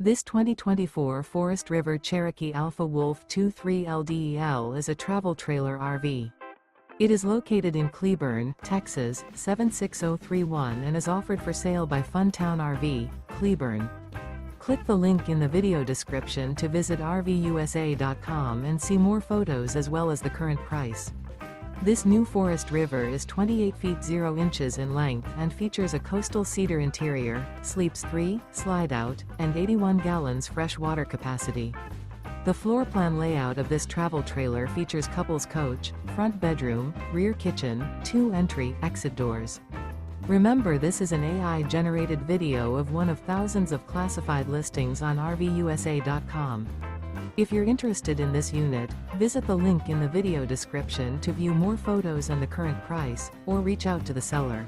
This 2024 Forest River Cherokee Alpha Wolf 23 LDEL is a travel trailer RV. It is located in Cleburne, Texas, 76031 and is offered for sale by Funtown RV, Cleburne. Click the link in the video description to visit RVUSA.com and see more photos as well as the current price. This new Forest River is 28 feet 0 inches in length and features a coastal cedar interior, sleeps 3, slide-out, and 81 gallons fresh water capacity. The floor plan layout of this travel trailer features couples coach, front bedroom, rear kitchen, 2 entry/exit doors. Remember, this is an AI-generated video of one of thousands of classified listings on RVUSA.com. If you're interested in this unit, visit the link in the video description to view more photos and the current price, or reach out to the seller.